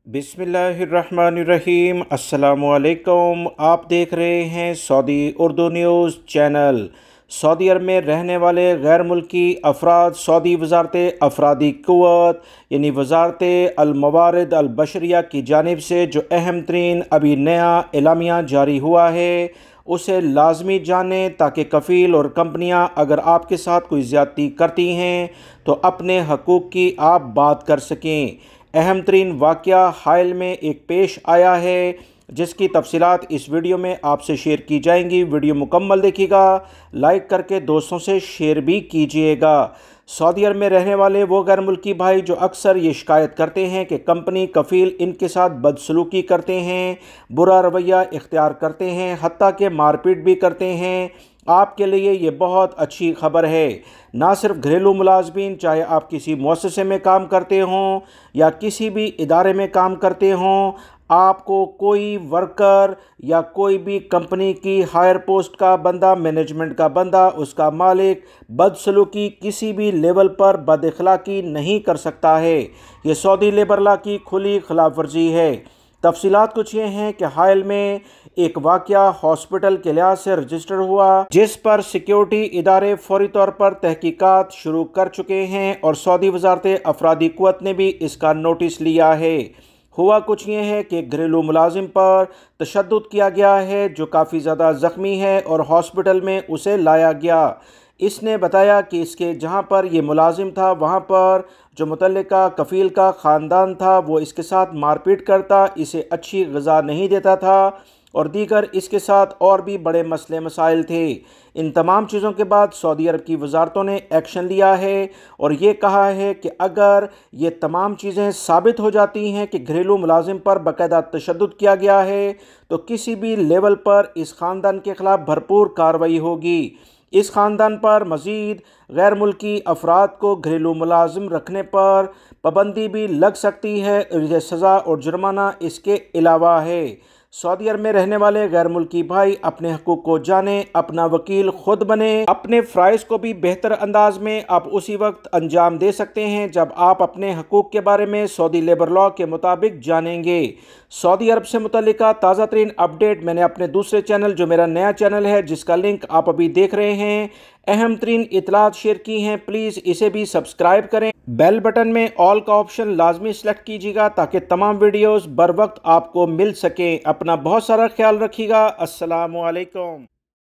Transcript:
बिस्मिल्लाहिर्रहमानिर्रहीम। अस्सलामुअलैकुम। आप देख रहे हैं Saudi Urdu news channel. Saudi Arab में रहने वाले गैर मुल्की अफराद सऊदी वजारत अफरादी क़ुव्वत यानी वजारत अल-मवारिद अल-बशरिया की जानिब से जो अहम तरीन अभी नया एलामिया जारी हुआ है उसे लाजमी जानें, ताकि कफ़ील और कंपनियां अगर आपके साथ कोई ज़्यादती करती हैं तो अपने हकूक़ की आप बात कर सकें। अहम तरीन वाक़या हाल में एक पेश आया है जिसकी तफसीलात इस वीडियो में आपसे शेयर की जाएंगी। वीडियो मुकम्मल देखिएगा, लाइक करके दोस्तों से शेयर भी कीजिएगा। सऊदी अरब में रहने वाले वो गैर मुल्की भाई जो अक्सर ये शिकायत करते हैं कि कंपनी कफ़ील इनके साथ बदसलूकी करते हैं, बुरा रवैया इख्तियार करते हैं, हत्ता के मारपीट भी करते हैं, आपके लिए ये बहुत अच्छी खबर है। ना सिर्फ घरेलू मुलाजमीन, चाहे आप किसी मुअस्ससे में काम करते हों या किसी भी इदारे में काम करते हों, आपको कोई वर्कर या कोई भी कंपनी की हायर पोस्ट का बंदा, मैनेजमेंट का बंदा, उसका मालिक बदसलूकी किसी भी लेवल पर बदअखलाकी नहीं कर सकता है। ये सऊदी लेबर लॉ की खुली खिलाफ वर्जी है। तफसीलात कुछ ये हैं कि हाल में एक वाक़या हॉस्पिटल के लिहाज से रजिस्टर हुआ, जिस पर सिक्योरिटी इदारे फौरी तौर पर तहकीकात शुरू कर चुके हैं और सऊदी वजारत अफरादी क़ुव्वत ने भी इसका नोटिस लिया है। हुआ कुछ ये है कि घरेलू मुलाजिम पर तशद्दुद किया गया है जो काफ़ी ज़्यादा ज़ख्मी है और हॉस्पिटल में उसे लाया गया। इसने बताया कि इसके जहां पर ये मुलाजिम था वहां पर जो मुतल्लिका कफ़ील का ख़ानदान था वो इसके साथ मारपीट करता, इसे अच्छी ग़िज़ा नहीं देता था और दीगर इसके साथ और भी बड़े मसले मसाइल थे। इन तमाम चीज़ों के बाद सऊदी अरब की वजारतों ने एक्शन लिया है और ये कहा है कि अगर ये तमाम चीज़ें साबित हो जाती हैं कि घरेलू मुलाजिम पर बाकायदा तशद्दुद किया गया है तो किसी भी लेवल पर इस ख़ानदान के ख़िलाफ़ भरपूर कार्रवाई होगी। इस ख़ानदान पर मज़ीद गैर मुल्की अफराद को घरेलू मुलाजिम रखने पर पाबंदी भी लग सकती है। ये सज़ा और जुर्माना इसके अलावा है। सऊदी अरब में रहने वाले गैर मुल्की भाई अपने हकूक़ को जानें, अपना वकील खुद बने। अपने फ़राइज़ को भी बेहतर अंदाज में आप उसी वक्त अंजाम दे सकते हैं जब आप अपने हकूक़ के बारे में सऊदी लेबर लॉ के मुताबिक जानेंगे। सऊदी अरब से मुतल्लिका ताज़ा तरीन अपडेट मैंने अपने दूसरे चैनल, जो मेरा नया चैनल है जिसका लिंक आप अभी देख रहे हैं, अहम तरीन इतलात शेयर की हैं। प्लीज़ इसे भी सब्सक्राइब करें। बेल बटन में ऑल का ऑप्शन लाजमी सेलेक्ट कीजिएगा ताकि तमाम वीडियोस बर वक्त आपको मिल सकें। अपना बहुत सारा ख्याल रखिएगा। अस्सलामु अलैकुम।